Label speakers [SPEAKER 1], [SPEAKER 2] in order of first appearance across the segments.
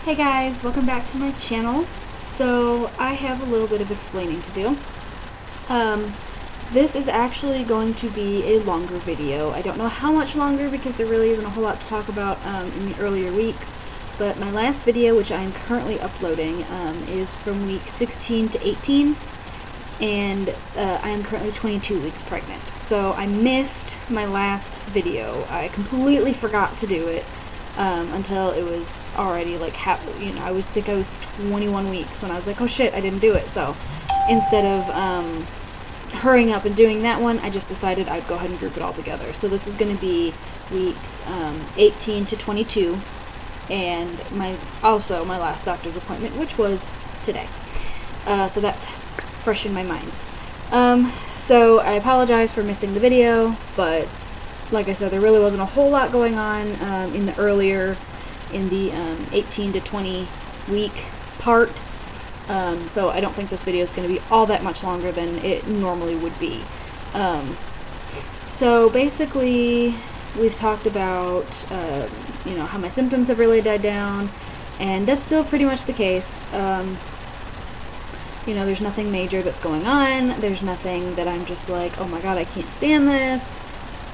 [SPEAKER 1] Hey guys, welcome back to my channel. So I have a little bit of explaining to do. This is actually going to be a longer video. I don't know how much longer because there really isn't a whole lot to talk about in the earlier weeks, but my last video, which I am currently uploading, is from week 16 to 18, and I am currently 22 weeks pregnant. So I missed my last video. I completely forgot to do it. Until it was already like I think I was 21 weeks when I was like, oh shit, I didn't do it. So instead of hurrying up and doing that one, I just decided I'd go ahead and group it all together. So this is going to be weeks 18 to 22, and my last doctor's appointment, which was today. So that's fresh in my mind. So I apologize for missing the video, but like I said, there really wasn't a whole lot going on in the 18 to 20 week part, so I don't think this video is going to be all that much longer than it normally would be. So basically, we've talked about how my symptoms have really died down, and that's still pretty much the case. There's nothing major that's going on. There's nothing that I'm just like, oh my god, I can't stand this.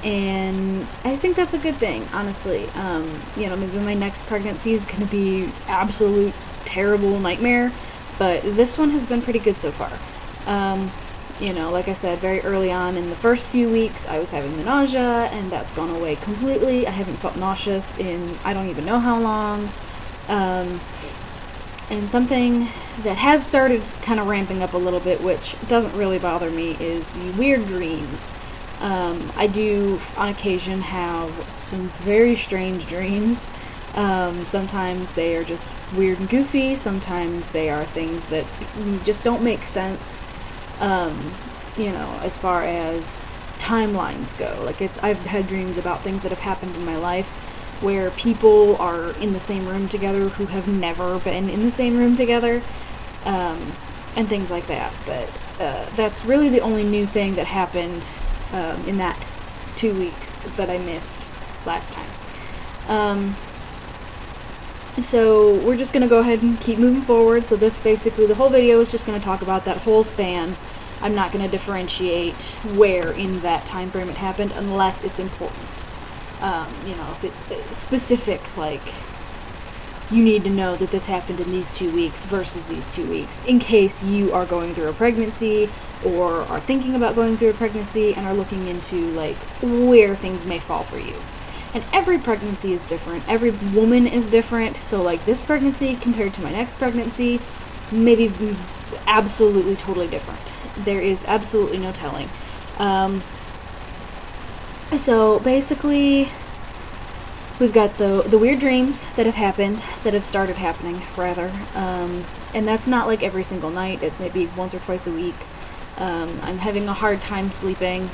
[SPEAKER 1] And I think that's a good thing, honestly. Maybe my next pregnancy is going to be absolute terrible nightmare, but this one has been pretty good so far. Like I said, very early on in the first few weeks, I was having the nausea, and that's gone away completely. I haven't felt nauseous in I don't even know how long. And something that has started kind of ramping up a little bit, which doesn't really bother me, is the weird dreams. I do, on occasion, have some very strange dreams. Sometimes they are just weird and goofy. Sometimes they are things that just don't make sense, as far as timelines go. I've had dreams about things that have happened in my life where people are in the same room together who have never been in the same room together, and things like that. But that's really the only new thing that happened in that 2 weeks that I missed last time. So we're just going to go ahead and keep moving forward. So this basically, the whole video is just going to talk about that whole span. I'm not going to differentiate where in that time frame it happened unless it's important. If it's specific, like you need to know that this happened in these 2 weeks versus these 2 weeks, in case you are going through a pregnancy or are thinking about going through a pregnancy and are looking into where things may fall for you. And every pregnancy is different. Every woman is different. So this pregnancy compared to my next pregnancy may be absolutely totally different. There is absolutely no telling. So basically, we've got the weird dreams that have started happening, rather. And that's not every single night. It's maybe once or twice a week. I'm having a hard time sleeping,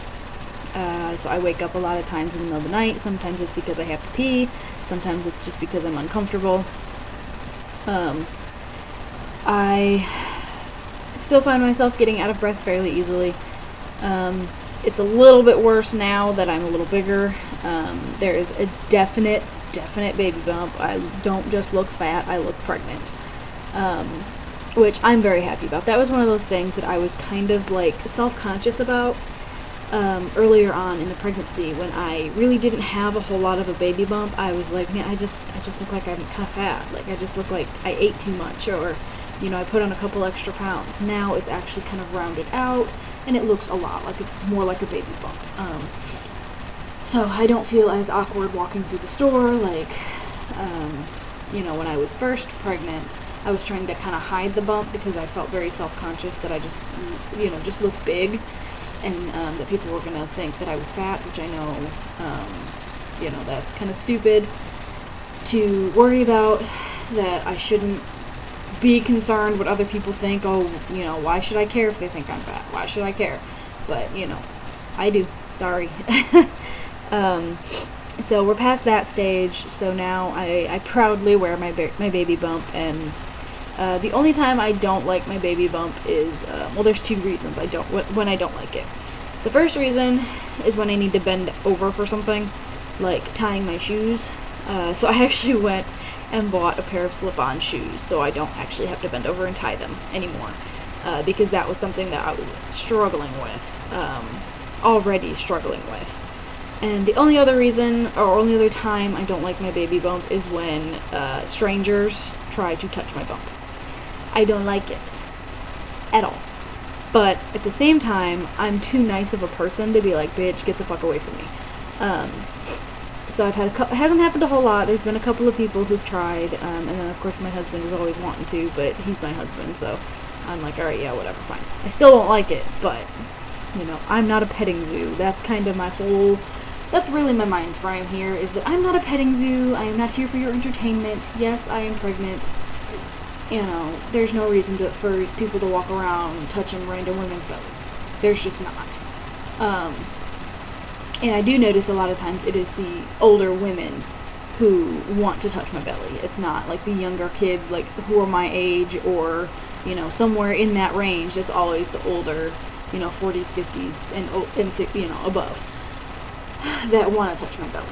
[SPEAKER 1] so I wake up a lot of times in the middle of the night. Sometimes it's because I have to pee. Sometimes it's just because I'm uncomfortable. I still find myself getting out of breath fairly easily. It's a little bit worse now that I'm a little bigger. There is a definite baby bump. I don't just look fat, I look pregnant. Which I'm very happy about. That was one of those things that I was kind of self-conscious about earlier on in the pregnancy, when I really didn't have a whole lot of a baby bump. I was like, man, I just look like I'm kind of fat. I just look like I ate too much, or I put on a couple extra pounds. Now it's actually kind of rounded out, and it looks a lot more like a baby bump. So I don't feel as awkward walking through the store. When I was first pregnant, I was trying to kind of hide the bump because I felt very self-conscious that I just looked big, and that people were going to think that I was fat, which I know, that's kind of stupid to worry about. That I shouldn't be concerned what other people think. Oh, why should I care if they think I'm fat? Why should I care? But, I do. Sorry. So we're past that stage, so now I proudly wear my baby bump, and the only time I don't like my baby bump is, there's 2 reasons when I don't like it. The first reason is when I need to bend over for something, like tying my shoes. So I actually went and bought a pair of slip-on shoes so I don't actually have to bend over and tie them anymore, because that was something that I was struggling with, already struggling with. And the only other reason, or only other time I don't like my baby bump is when strangers try to touch my bump. I don't like it at all. But at the same time, I'm too nice of a person to be like, bitch, get the fuck away from me. So I've had it hasn't happened a whole lot. There's been a couple of people who've tried, and then of course my husband is always wanting to, but he's my husband, so I'm like, alright, yeah, whatever, fine. I still don't like it, but, you know, I'm not a petting zoo. That's kind of my whole, that's really my mind frame here, is that I'm not a petting zoo. I am not here for your entertainment. Yes, I am pregnant. You know, there's no reason for people to walk around touching random women's bellies. There's just not. And I do notice a lot of times it is the older women who want to touch my belly. It's not like the younger kids, like, who are my age or, you know, somewhere in that range. It's always the older, you know, 40s, 50s, and you know, above that want to touch my belly.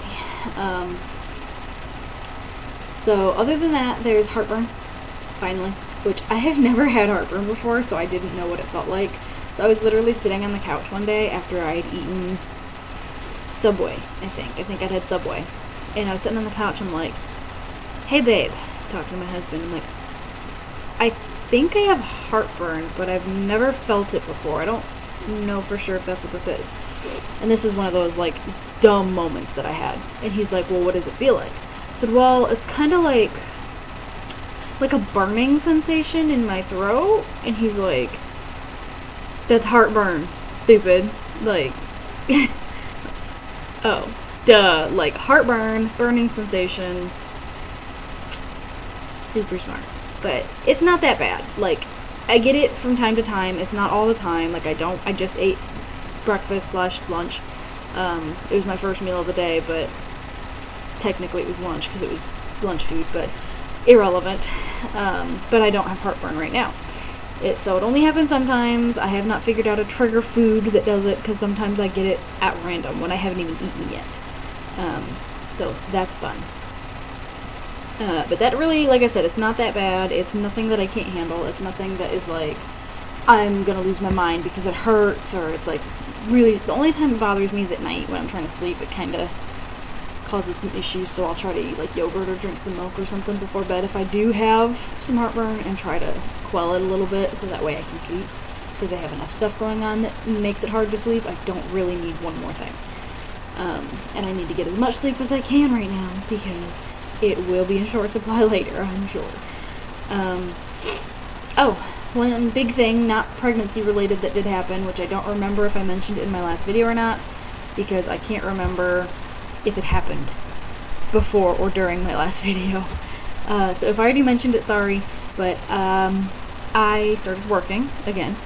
[SPEAKER 1] So other than that, there's heartburn, finally, which I have never had heartburn before, so I didn't know what it felt like. So I was literally sitting on the couch one day after I had eaten Subway, I think I'd had Subway, and I was sitting on the couch, I'm like, hey babe, talking to my husband, I'm like, I think I have heartburn, but I've never felt it before. I don't know for sure if that's what this is. And this is one of those, like, dumb moments that I had. And he's like, well, what does it feel like? I said, well, it's kind of like a burning sensation in my throat. And he's like, that's heartburn, stupid. Like, oh, duh. Like, heartburn, burning sensation. Super smart. But it's not that bad. Like, I get it from time to time. It's not all the time. Like, I just ate breakfast / lunch. It was my first meal of the day, but technically it was lunch because it was lunch food, but irrelevant. But I don't have heartburn right now. So it only happens sometimes. I have not figured out a trigger food that does it, because sometimes I get it at random when I haven't even eaten yet. So that's fun. But that really, like I said, it's not that bad. It's nothing that I can't handle. It's nothing that is like, I'm gonna lose my mind because it hurts, or it's like, really, the only time it bothers me is at night when I'm trying to sleep. It kind of causes some issues, so I'll try to eat like yogurt or drink some milk or something before bed if I do have some heartburn, and try to quell it a little bit so that way I can sleep, because I have enough stuff going on that makes it hard to sleep. I don't really need one more thing. And I need to get as much sleep as I can right now, because it will be in short supply later, I'm sure. One big thing, not pregnancy related, that did happen, which I don't remember if I mentioned it in my last video or not, because I can't remember if it happened before or during my last video. So if I already mentioned it, sorry, but I started working again.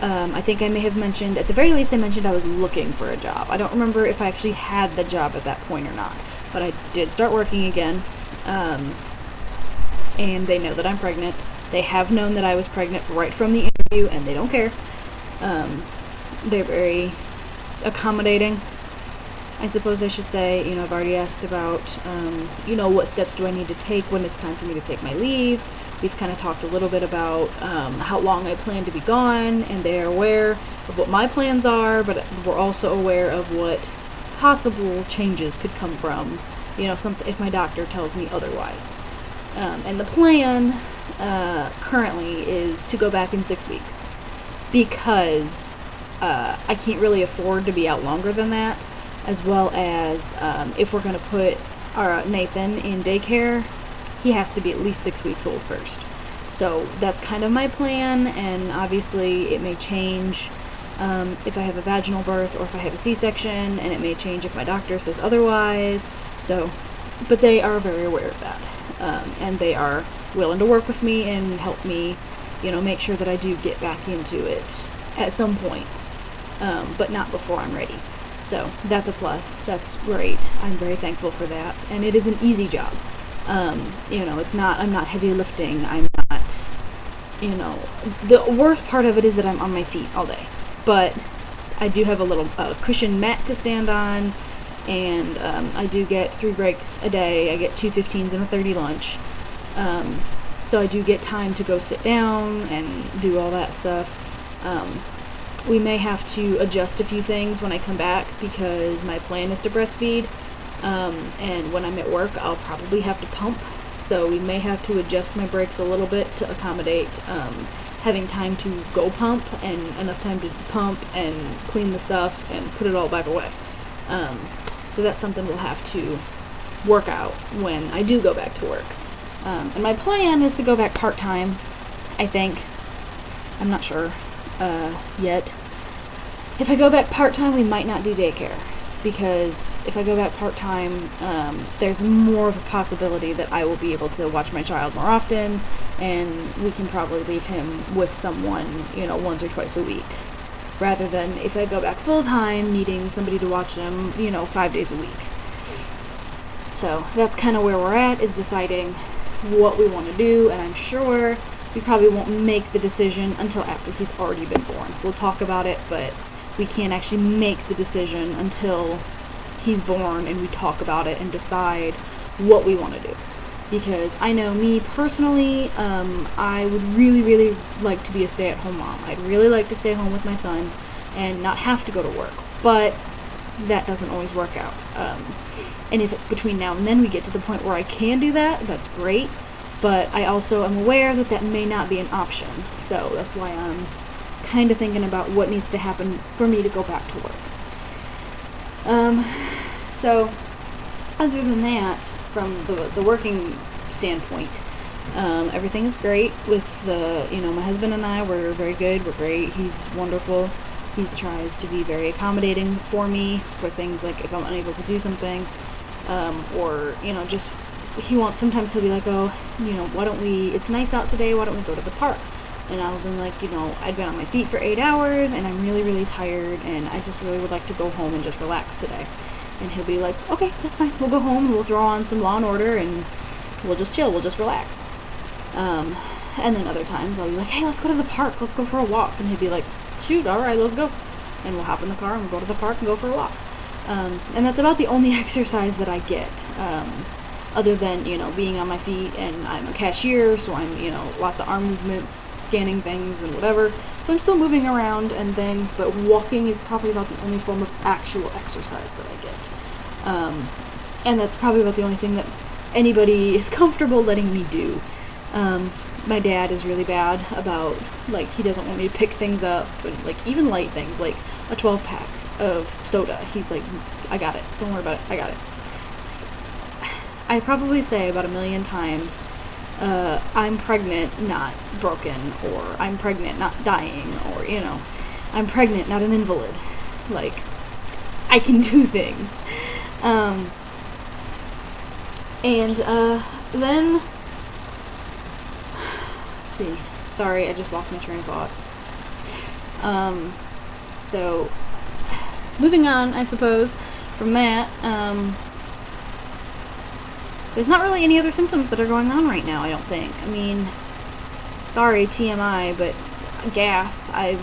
[SPEAKER 1] I think I may have mentioned, at the very least I mentioned I was looking for a job. I don't remember if I actually had the job at that point or not, but I did start working again, and they know that I'm pregnant. They have known that I was pregnant right from the interview, and they don't care. They're very accommodating, I suppose I should say. You know, I've already asked about, you know, what steps do I need to take when it's time for me to take my leave. We've kind of talked a little bit about how long I plan to be gone, and they're aware of what my plans are, but we're also aware of what possible changes could come from, you know, something if my doctor tells me otherwise. And the plan currently is to go back in 6 weeks, because I can't really afford to be out longer than that, as well as if we're going to put our Nathan in daycare, he has to be at least 6 weeks old first. So that's kind of my plan, and obviously it may change if I have a vaginal birth or if I have a C-section, and it may change if my doctor says otherwise. So, but they are very aware of that, and they are willing to work with me and help me, you know, make sure that I do get back into it at some point, but not before I'm ready. So that's a plus. That's great. I'm very thankful for that, and it is an easy job. You know, it's not, I'm not heavy lifting, I'm not, you know, the worst part of it is that I'm on my feet all day, but I do have a little cushion mat to stand on, and I do get 3 breaks a day. I get 2 15s and a 30 lunch. So I do get time to go sit down and do all that stuff. We may have to adjust a few things when I come back because my plan is to breastfeed. And when I'm at work, I'll probably have to pump. So we may have to adjust my breaks a little bit to accommodate having time to go pump and enough time to pump and clean the stuff and put it all back away. So that's something we'll have to work out when I do go back to work. And my plan is to go back part-time, I think. I'm not sure yet. If I go back part-time, we might not do daycare. Because if I go back part-time, there's more of a possibility that I will be able to watch my child more often, and we can probably leave him with someone, once or twice a week. Rather than if I go back full-time, needing somebody to watch him, 5 days a week. So that's kind of where we're at, is deciding what we want to do, and I'm sure we probably won't make the decision until after he's already been born. We'll talk about it, but we can't actually make the decision until he's born and we talk about it and decide what we want to do. Because I know me personally, I would really, really like to be a stay-at-home mom. I'd really like to stay home with my son and not have to go to work. But that doesn't always work out. And if between now and then we get to the point where I can do that, that's great. But I also am aware that that may not be an option. So that's why I'm kind of thinking about what needs to happen for me to go back to work. So other than that, from the working standpoint, everything is great with my husband and I. We're very good. We're great. He's wonderful. He tries to be very accommodating for me for things like if I'm unable to do something, or just sometimes he'll be like, oh, why don't we, it's nice out today, why don't we go to the park? And I'll be like, I've been on my feet for 8 hours and I'm really, really tired and I just really would like to go home and just relax today. And he'll be like, okay, that's fine. We'll go home and we'll throw on some Law and Order and we'll just chill. We'll just relax. And then other times I'll be like, hey, let's go to the park. Let's go for a walk. And he'll be like, shoot, all right, let's go. And we'll hop in the car and we'll go to the park and go for a walk. And that's about the only exercise that I get. Other than, being on my feet, and I'm a cashier, so I'm, lots of arm movements, scanning things and whatever. So I'm still moving around and things, but walking is probably about the only form of actual exercise that I get. And that's probably about the only thing that anybody is comfortable letting me do. My dad is really bad about, he doesn't want me to pick things up, and, even light things, like a 12-pack of soda. He's like, I got it. Don't worry about it. I got it. I probably say about 1 million times, I'm pregnant, not broken, or I'm pregnant, not dying, or, I'm pregnant, not an invalid. I can do things. Then, let's see. Sorry, I just lost my train of thought. So, moving on, I suppose, from that, there's not really any other symptoms that are going on right now, I don't think. I mean, sorry, TMI, but gas, I'm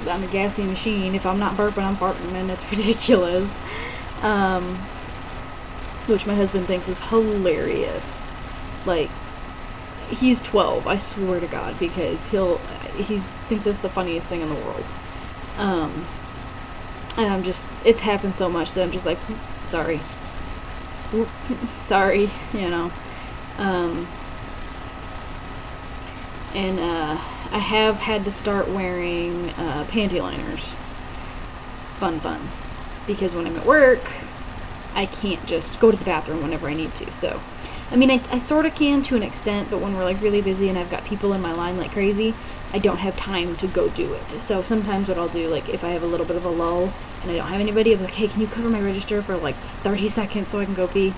[SPEAKER 1] a gassy machine. If I'm not burping, I'm farting, and it's ridiculous. Which my husband thinks is hilarious. He's 12, I swear to God, because he thinks it's the funniest thing in the world. And it's happened so much that I'm just like, sorry. Sorry, and I have had to start wearing panty liners. Fun. Because when I'm at work, I can't just go to the bathroom whenever I need to. So, I mean, I sort of can to an extent, but when we're really busy and I've got people in my line like crazy, I don't have time to go do it. So sometimes what I'll do, if I have a little bit of a lull and I don't have anybody, I'm like, hey, can you cover my register for 30 seconds so I can go pee?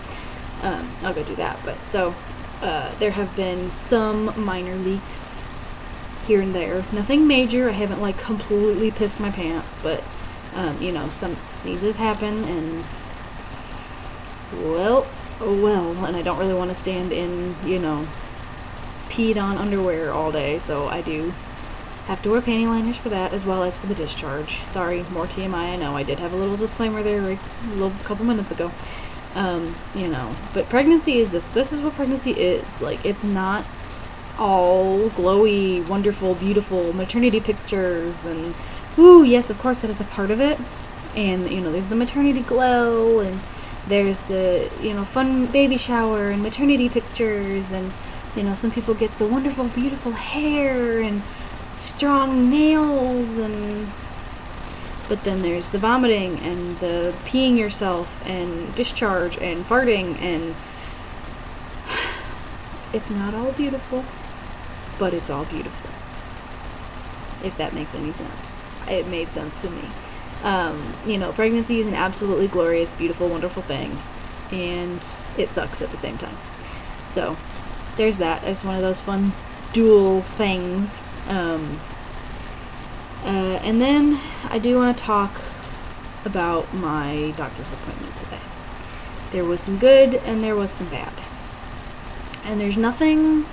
[SPEAKER 1] I'll go do that. But so there have been some minor leaks here and there. Nothing major. I haven't completely pissed my pants, but some sneezes happen, and well, and I don't really want to stand in, peed on underwear all day, so I do Have to wear panty liners for that, as well as for the discharge. Sorry, more TMI, I know. I did have a little disclaimer there a little couple minutes ago. You know, but pregnancy is this. This is what pregnancy is. Like, it's not all glowy, wonderful, beautiful maternity pictures and, ooh, yes, of course, that is a part of it. And, you know, there's the maternity glow, and there's the, you know, fun baby shower and maternity pictures, and, you know, some people get the wonderful, beautiful hair and strong nails, and but then there's the vomiting and the peeing yourself and discharge and farting, and it's not all beautiful, but it's all beautiful, if that makes any sense. It made sense to me. You know, pregnancy is an absolutely glorious, beautiful, wonderful thing, and it sucks at the same time. So there's that as one of those fun dual things. And then I do want to talk about my doctor's appointment today. There was some good and there was some bad. And there's nothing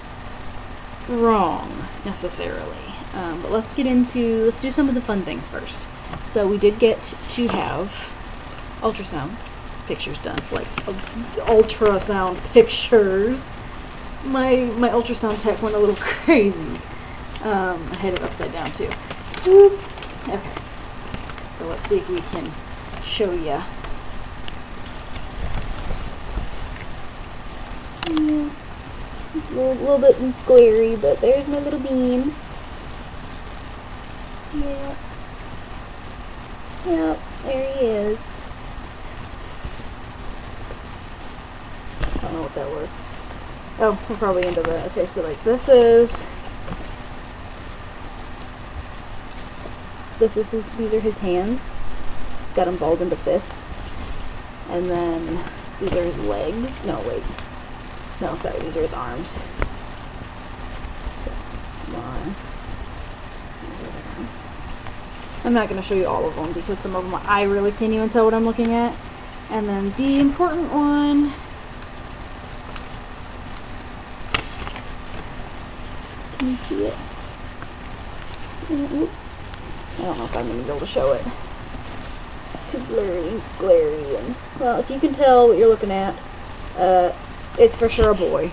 [SPEAKER 1] wrong necessarily. But let's do some of the fun things first. So we did get to have ultrasound pictures done, like ultrasound pictures. My ultrasound tech went a little crazy. I had it upside down too. Whoop. Okay. So let's see if we can show ya. Yeah. It's a little bit glary, but there's my little bean. Yeah. Yep, there he is. I don't know what that was. Oh, we're probably into that. Okay, so like these are his hands. He's got them balled into fists. And then these are his legs. No, wait. No, sorry, these are his arms. So, just one. I'm not going to show you all of them because some of them I really can't even tell what I'm looking at. And then the important one. Can you see it? I don't know if I'm going to be able to show it. It's too glary, and well, if you can tell what you're looking at, it's for sure a boy.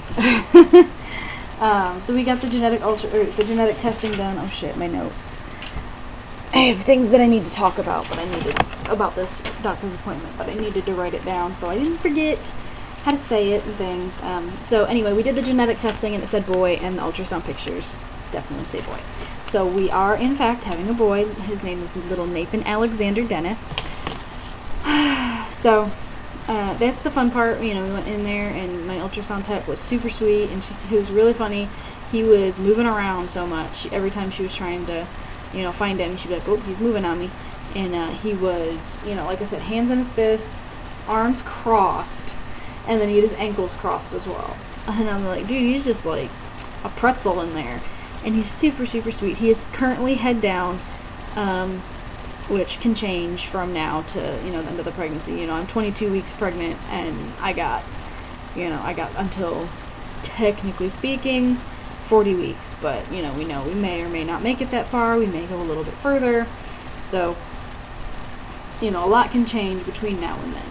[SPEAKER 1] So we got the genetic testing done. Oh shit, my notes. I have things that I need to talk about, about this doctor's appointment, but I needed to write it down so I didn't forget how to say it and things. So anyway, we did the genetic testing and it said boy, and the ultrasound pictures definitely say boy. So we are in fact having a boy. His name is little Nathan Alexander Dennis. So that's the fun part. You know, we went in there and my ultrasound tech was super sweet, and she said it was really funny. He was moving around so much. Every time she was trying to, you know, find him, she'd be like, oh, he's moving on me. And he was, you know, like I said, hands in his fists, arms crossed, and then he had his ankles crossed as well. And I'm like, dude, he's just like a pretzel in there. And he's super, super sweet. He is currently head down, which can change from now to, you know, the end of the pregnancy. You know, I'm 22 weeks pregnant, and I got until, technically speaking, 40 weeks. But, you know we may or may not make it that far. We may go a little bit further. So, you know, a lot can change between now and then,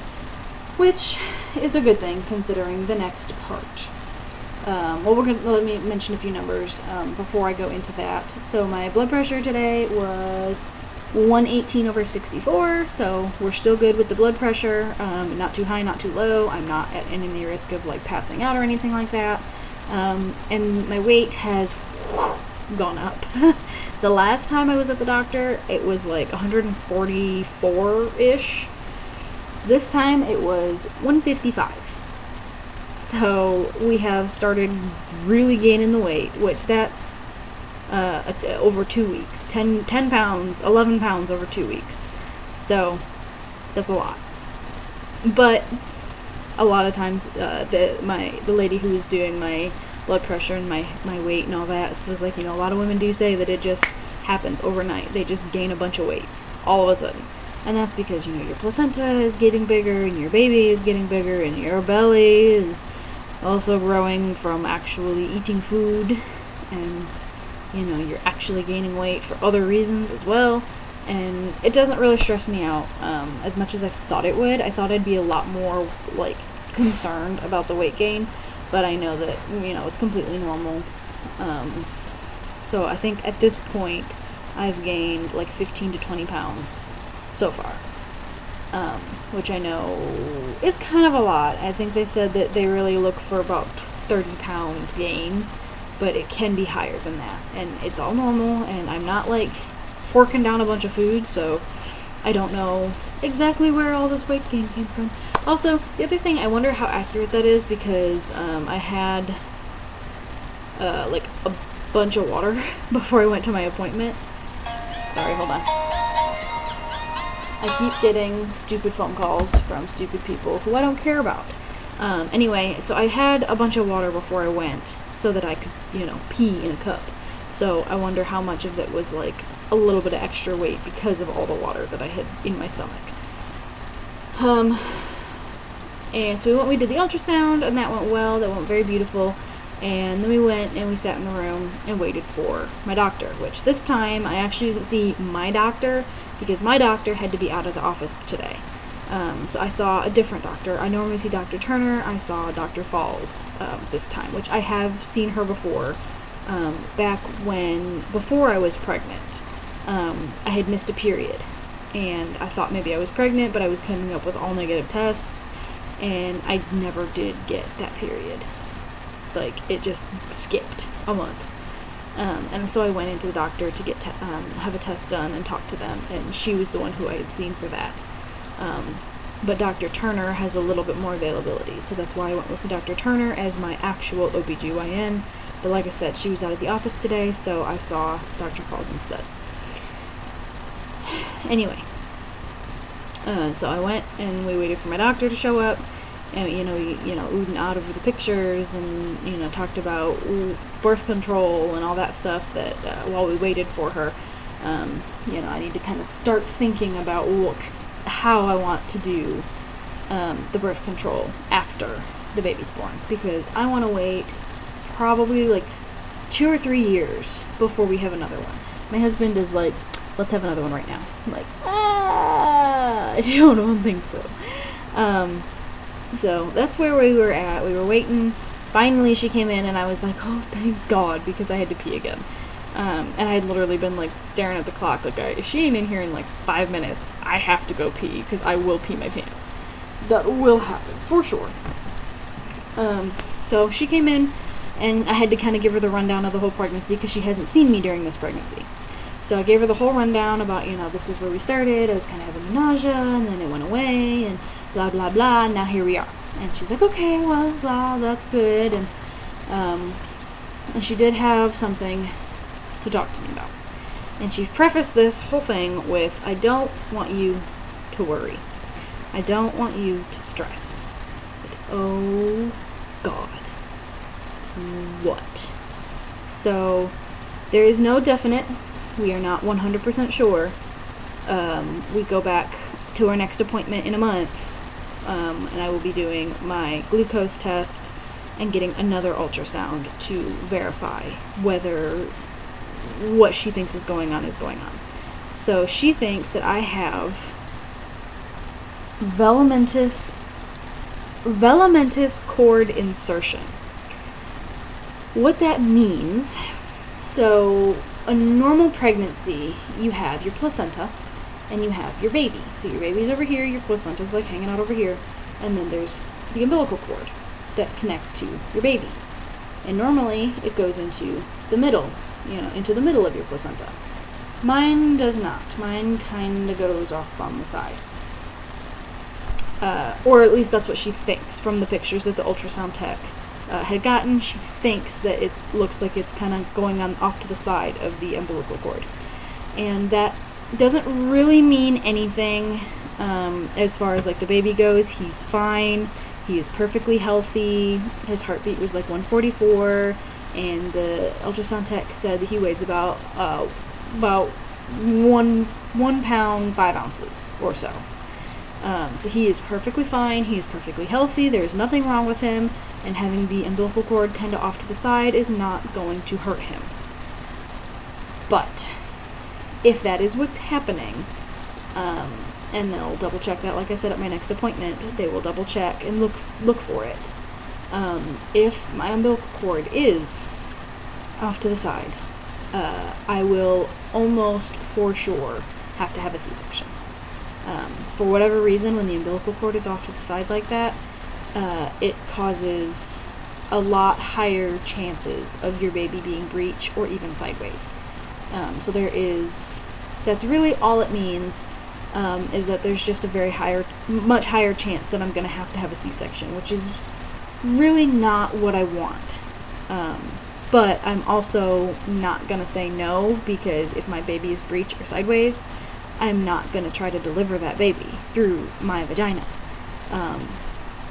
[SPEAKER 1] which is a good thing considering the next part. Well, let me mention a few numbers before I go into that. So my blood pressure today was 118/64, so we're still good with the blood pressure. Not too high, not too low. I'm not at any risk of like passing out or anything like that. And my weight has gone up. The last time I was at the doctor, it was like 144-ish. This time it was 155. So we have started really gaining the weight, which that's over 2 weeks. 10 pounds, 11 pounds over 2 weeks. So that's a lot. But a lot of times the lady who was doing my blood pressure and my weight and all that was like, you know, a lot of women do say that it just happens overnight. They just gain a bunch of weight all of a sudden. And that's because, you know, your placenta is getting bigger and your baby is getting bigger and your belly is also growing from actually eating food. And, you're actually gaining weight for other reasons as well. And it doesn't really stress me out as much as I thought it would. I thought I'd be a lot more, like, concerned about the weight gain, but I know that, it's completely normal. So I think at this point, I've gained like 15 to 20 pounds so far, which I know is kind of a lot. I think they said that they really look for about 30-pound gain, but it can be higher than that, and it's all normal, and I'm not like forking down a bunch of food, so I don't know exactly where all this weight gain came from. Also, the other thing, I wonder how accurate that is, because I had like a bunch of water before I went to my appointment. Sorry, hold on. I keep getting stupid phone calls from stupid people who I don't care about. Anyway, so I had a bunch of water before I went so that I could, pee in a cup. So I wonder how much of it was like a little bit of extra weight because of all the water that I had in my stomach. And so we did the ultrasound, and that went well. That went very beautiful. And then we went and we sat in the room and waited for my doctor, which this time I actually didn't see my doctor because my doctor had to be out of the office today. So I saw a different doctor. I normally see Dr. Turner. I saw Dr. Falls this time, which I have seen her before, back before I was pregnant. I had missed a period, and I thought maybe I was pregnant, but I was coming up with all negative tests, and I never did get that period. Like, it just skipped a month. And so I went into the doctor to get have a test done and talk to them, and she was the one who I had seen for that. But Dr. Turner has a little bit more availability, so that's why I went with Dr. Turner as my actual OBGYN. But like I said, she was out of the office today, so I saw Dr. Falls instead. Anyway, so I went and we waited for my doctor to show up, and oohed and out over the pictures, and talked about birth control and all that stuff. That while we waited for her, I need to kind of start thinking about how I want to do the birth control after the baby's born, because I want to wait probably like 2 or 3 years before we have another one. My husband is like, let's have another one right now. I'm like, I don't think so. So that's where we were at. We were waiting. Finally, she came in, and I was like, oh, thank God, because I had to pee again. And I had literally been like staring at the clock, like, if she ain't in here in like 5 minutes, I have to go pee, because I will pee my pants. That will happen, for sure. So she came in, and I had to kind of give her the rundown of the whole pregnancy, because she hasn't seen me during this pregnancy. So I gave her the whole rundown about, this is where we started. I was kind of having nausea, and then it went away, and blah, blah, blah, and now here we are. And she's like, okay, well, blah, that's good. And she did have something to talk to me about. And she prefaced this whole thing with, I don't want you to worry. I don't want you to stress. I said, oh, God. What? So, there is no definite. We are not 100% sure. We go back to our next appointment in a month, and I will be doing my glucose test and getting another ultrasound to verify whether what she thinks is going on. So she thinks that I have velamentous cord insertion. What that means, so a normal pregnancy, you have your placenta and you have your baby. So your baby's over here, your placenta's like hanging out over here, and then there's the umbilical cord that connects to your baby. And normally it goes into the middle, into the middle of your placenta. Mine does not. Mine kind of goes off on the side. Or at least that's what she thinks from the pictures that the ultrasound tech had gotten. She thinks that it looks like it's kind of going on off to the side of the umbilical cord. And that doesn't really mean anything as far as like the baby goes. He's fine. He is perfectly healthy. His heartbeat was like 144, and the ultrasound tech said that he weighs about 1 pound 5 ounces or so. So he is perfectly fine. He is perfectly healthy. There's nothing wrong with him, and having the umbilical cord kind of off to the side is not going to hurt him. But if that is what's happening, and they'll double check that, like I said, at my next appointment, they will double check and look for it. If my umbilical cord is off to the side, I will almost for sure have to have a C-section. For whatever reason, when the umbilical cord is off to the side like that, it causes a lot higher chances of your baby being breech or even sideways. So that's really all it means, is that there's just a much higher chance that I'm going to have a C-section, which is really not what I want. But I'm also not going to say no, because if my baby is breech or sideways, I'm not going to try to deliver that baby through my vagina.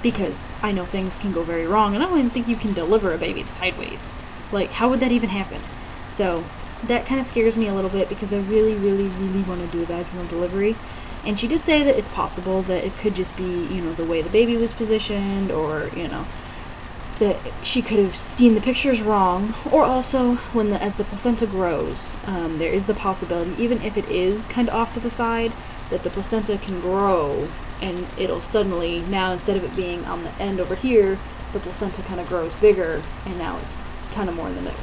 [SPEAKER 1] Because I know things can go very wrong, and I don't even think you can deliver a baby sideways. Like, how would that even happen? So that kind of scares me a little bit, because I really, really, really want to do a vaginal delivery. And she did say that it's possible that it could just be, the way the baby was positioned, or, that she could have seen the pictures wrong, or also as the placenta grows, there is the possibility, even if it is kind of off to the side, that the placenta can grow, and it'll suddenly, now instead of it being on the end over here, the placenta kind of grows bigger, and now it's kind of more in the middle.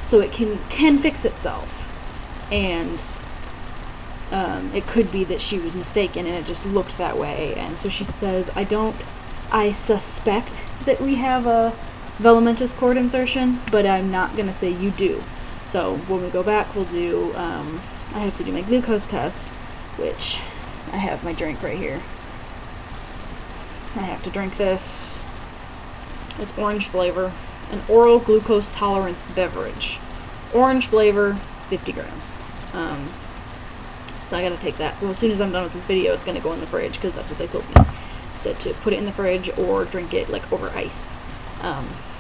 [SPEAKER 1] So it can fix itself, and it could be that she was mistaken and it just looked that way. And so she says, I suspect that we have a velamentous cord insertion, but I'm not going to say you do. So when we go back, we'll do, I have to do my glucose test, which I have my drink right here. I have to drink this. It's orange flavor, an oral glucose tolerance beverage. Orange flavor, 50 grams. So I gotta take that. So as soon as I'm done with this video, it's gonna go in the fridge, because that's what they told me. Said to put it in the fridge or drink it like over ice.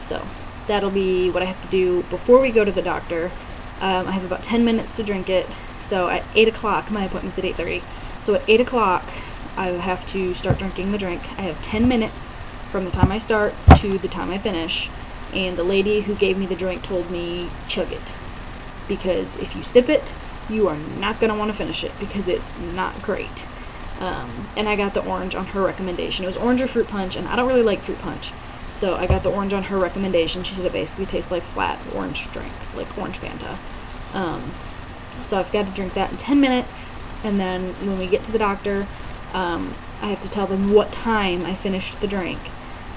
[SPEAKER 1] So that'll be what I have to do before we go to the doctor. I have about 10 minutes to drink it. So at 8 o'clock, my appointment's at 8:30. So at 8 o'clock, I have to start drinking the drink. I have 10 minutes from the time I start to the time I finish. And the lady who gave me the drink told me, chug it. Because if you sip it, you are not going to want to finish it, because it's not great. And I got the orange on her recommendation. It was orange or fruit punch, and I don't really like fruit punch. So I got the orange on her recommendation. She said it basically tastes like flat orange drink, like orange Fanta. So I've got to drink that in 10 minutes, and then when we get to the doctor, I have to tell them what time I finished the drink.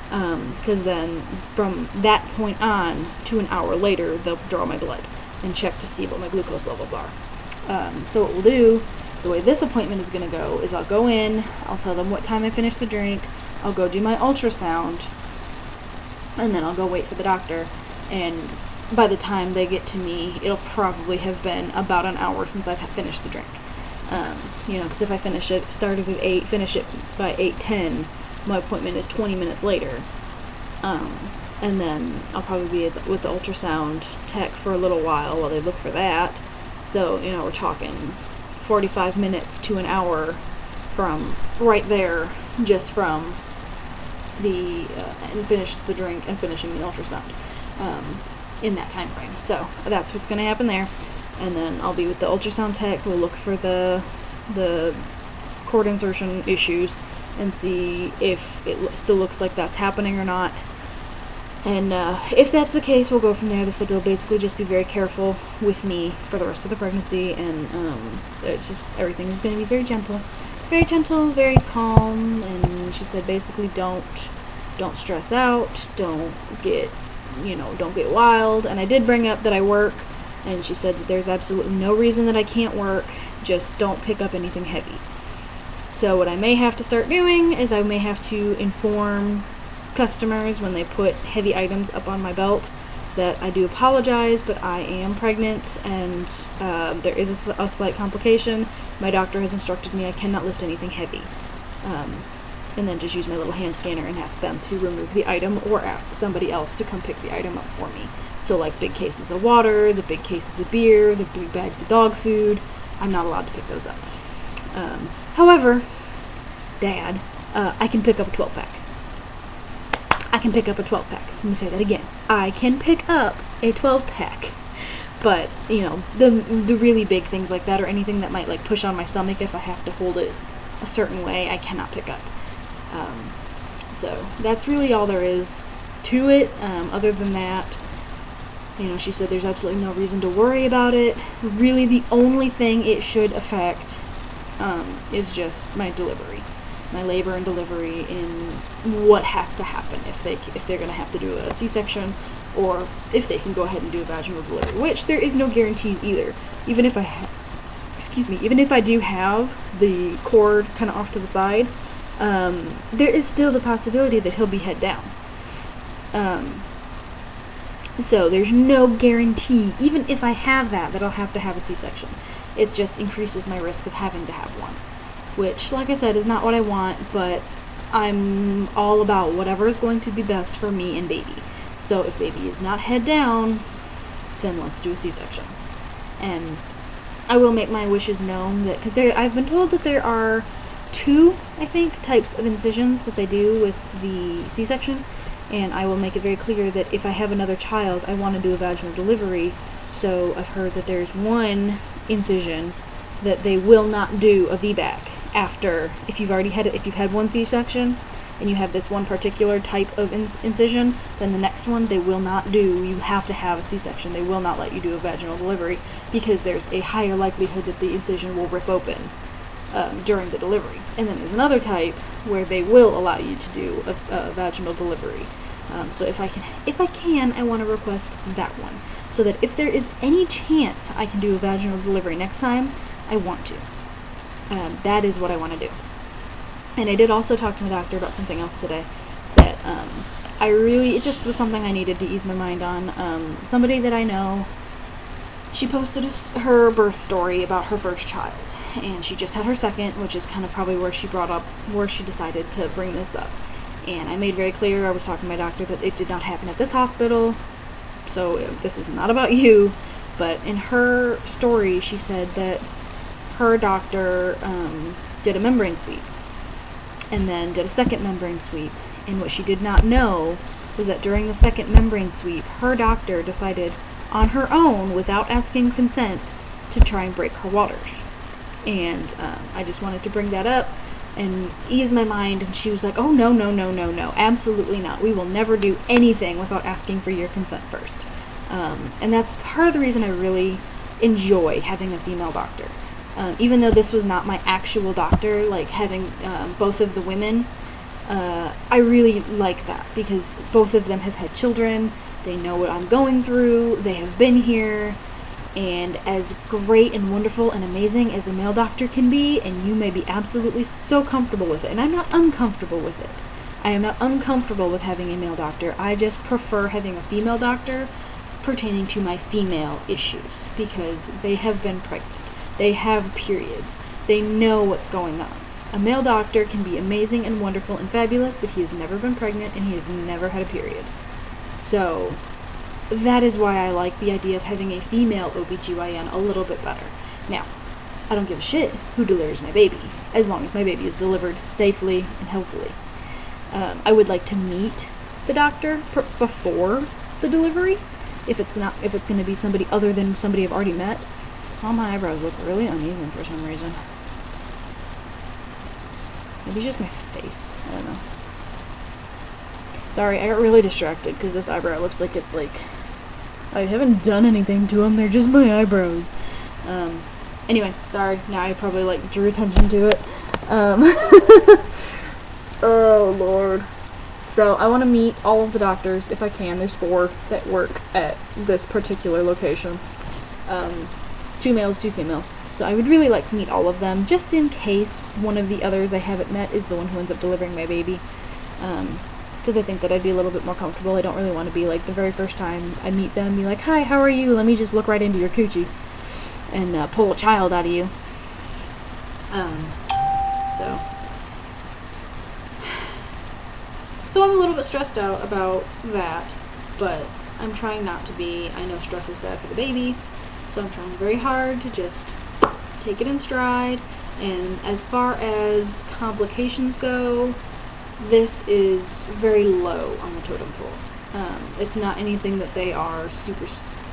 [SPEAKER 1] Because then from that point on to an hour later, they'll draw my blood and check to see what my glucose levels are. So what we'll do, the way this appointment is going to go, is I'll go in, I'll tell them what time I finished the drink, I'll go do my ultrasound, and then I'll go wait for the doctor. And by the time they get to me, it'll probably have been about an hour since I've finished the drink. Because if I started at 8, finish it by 8:10, my appointment is 20 minutes later. And then I'll probably be with the ultrasound tech for a little while they look for that. So, we're talking 45 minutes to an hour from right there, just from and finish the drink and finishing the ultrasound in that time frame. So that's what's going to happen there. And then I'll be with the ultrasound tech. We'll look for the cord insertion issues and see if it still looks like that's happening or not. And if that's the case, we'll go from there. They said they'll basically just be very careful with me for the rest of the pregnancy, and it's just, everything is going to be very gentle, very calm. And she said basically don't stress out, don't get wild. And I did bring up that I work, and she said that there's absolutely no reason that I can't work, just don't pick up anything heavy. So what I may have to start doing is I may have to inform customers when they put heavy items up on my belt that I do apologize, but I am pregnant, and there is a slight complication. My doctor has instructed me I cannot lift anything heavy. And then just use my little hand scanner and ask them to remove the item, or ask somebody else to come pick the item up for me. So like big cases of water, the big cases of beer, the big bags of dog food, I'm not allowed to pick those up. However, Dad, I can pick up a 12-pack. I can pick up a 12-pack. Let me say that again. I can pick up a 12-pack. But, you know, the really big things like that, or anything that might, like, push on my stomach if I have to hold it a certain way, I cannot pick up. So that's really all there is to it. Other than that, you know, she said there's absolutely no reason to worry about it. Really, the only thing it should affect is just my delivery, my labor and delivery, in what has to happen if they're going to have to do a C-section, or if they can go ahead and do a vaginal delivery, which there is no guarantees either. Even if I do have the cord kind of off to the side, there is still the possibility that he'll be head down. So there's no guarantee, even if I have that I'll have to have a C-section. It just increases my risk of having to have one, which, like I said, is not what I want, but I'm all about whatever is going to be best for me and baby. So if baby is not head down, then let's do a C-section. And I will make my wishes known, that because I've been told that there are 2, I think, types of incisions that they do with the C-section, and I will make it very clear that if I have another child, I want to do a vaginal delivery. So I've heard that there's one incision that they will not do a VBAC after, if you've had one C-section and you have this one particular type of incision, then the next one they will not do. You have to have a C-section. They will not let you do a vaginal delivery because there's a higher likelihood that the incision will rip open during the delivery. And then there's another type where they will allow you to do a vaginal delivery. So if I can, I want to request that one, so that if there is any chance I can do a vaginal delivery next time, I want to. That is what I want to do. And I did also talk to my doctor about something else today that it just was something I needed to ease my mind on. Somebody that I know, she posted her birth story about her first child, and she just had her second, which is kind of probably where she decided to bring this up. And I made very clear, I was talking to my doctor, that it did not happen at this hospital, so this is not about you. But in her story, she said that her doctor did a membrane sweep, and then did a second membrane sweep. And what she did not know was that during the second membrane sweep, her doctor decided on her own, without asking consent, to try and break her waters. And I just wanted to bring that up and ease my mind. And she was like, oh, no, absolutely not. We will never do anything without asking for your consent first. And that's part of the reason I really enjoy having a female doctor. Even though this was not my actual doctor, like having both of the women, I really like that, because both of them have had children. They know what I'm going through. They have been here. And as great and wonderful and amazing as a male doctor can be, and you may be absolutely so comfortable with it, and I'm not uncomfortable with it. I am not uncomfortable with having a male doctor. I just prefer having a female doctor pertaining to my female issues, because they have been pregnant. They have periods. They know what's going on. A male doctor can be amazing and wonderful and fabulous, but he has never been pregnant and he has never had a period. So that is why I like the idea of having a female OBGYN a little bit better. Now, I don't give a shit who delivers my baby, as long as my baby is delivered safely and healthily. I would like to meet the doctor before the delivery, if it's going to be somebody other than somebody I've already met. All my eyebrows look really uneven for some reason. Maybe it's just my face. I don't know. Sorry, I got really distracted because this eyebrow looks like it's like I haven't done anything to them. They're just my eyebrows. Anyway, sorry. Now I probably like drew attention to it. Oh Lord. So I want to meet all of the doctors if I can. There's 4 that work at this particular location. 2 males, 2 females. So I would really like to meet all of them, just in case one of the others I haven't met is the one who ends up delivering my baby. Because I think that I'd be a little bit more comfortable. I don't really want to be like the very first time I meet them, be like, hi, how are you? Let me just look right into your coochie and pull a child out of you. So I'm a little bit stressed out about that, but I'm trying not to be. I know stress is bad for the baby, so I'm trying very hard to just take it in stride. And as far as complications go, this is very low on the totem pole. It's not anything that they are super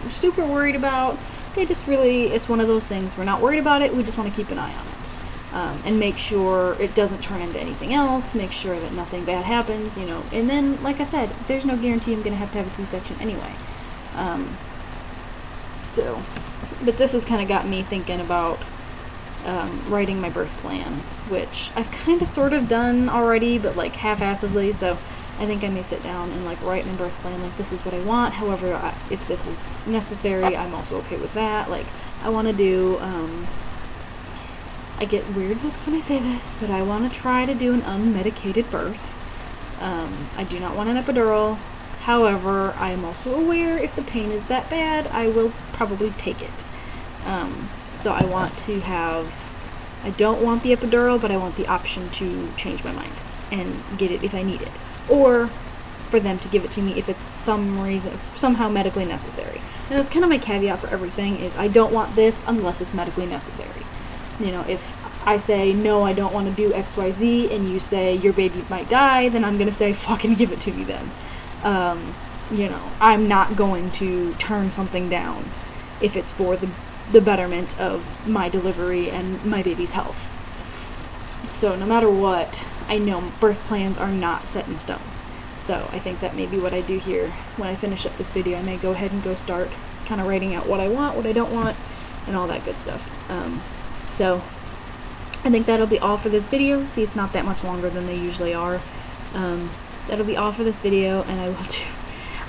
[SPEAKER 1] super worried about. They just really, it's one of those things, we're not worried about it, we just want to keep an eye on it. And make sure it doesn't turn into anything else, make sure that nothing bad happens, you know. And then, like I said, there's no guarantee I'm going to have a C-section anyway. But this has kind of got me thinking about writing my birth plan, which I've kind of sort of done already, but like half-assedly, so I think I may sit down and like write my birth plan, like this is what I want. However, if this is necessary, I'm also okay with that. Like, I want to do, I get weird looks when I say this, but I want to try to do an unmedicated birth. I do not want an epidural. However, I am also aware if the pain is that bad, I will probably take it. So I want to have, I don't want the epidural, but I want the option to change my mind and get it if I need it. Or for them to give it to me if it's somehow medically necessary. And that's kind of my caveat for everything, is I don't want this unless it's medically necessary. You know, if I say, no, I don't want to do XYZ, and you say, your baby might die, then I'm going to say, fucking give it to me then. You know, I'm not going to turn something down if it's for the betterment of my delivery and my baby's health. So no matter what, I know birth plans are not set in stone. So I think that may be what I do here. When I finish up this video, I may go ahead and go start kind of writing out what I want, what I don't want, and all that good stuff. So I think that'll be all for this video. See, it's not that much longer than they usually are. That'll be all for this video, and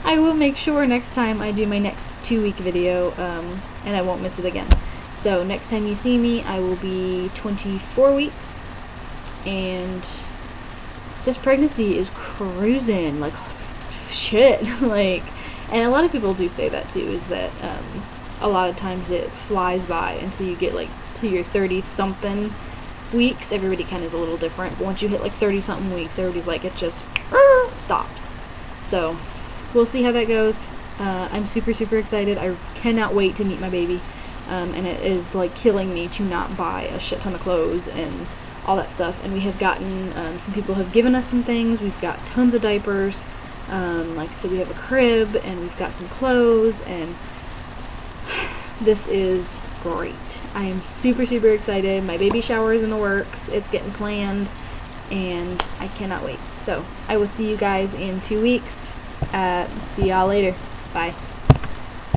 [SPEAKER 1] I will make sure next time I do my next 2-week video, and I won't miss it again. So next time you see me, I will be 24 weeks, and this pregnancy is cruising, like, shit, like, and a lot of people do say that too, is that, a lot of times it flies by until you get, like, to your 30-something weeks. Everybody kind of is a little different, but once you hit, like, 30-something weeks, everybody's like, it just stops. So we'll see how that goes. I'm super, super excited. I cannot wait to meet my baby, and it is, like, killing me to not buy a shit ton of clothes and all that stuff. And we have gotten, some people have given us some things. We've got tons of diapers. Like I said, we have a crib, and we've got some clothes, and this is great. I am super, super excited. My baby shower is in the works. It's getting planned, and I cannot wait. So I will see you guys in 2 weeks. See y'all later. Bye.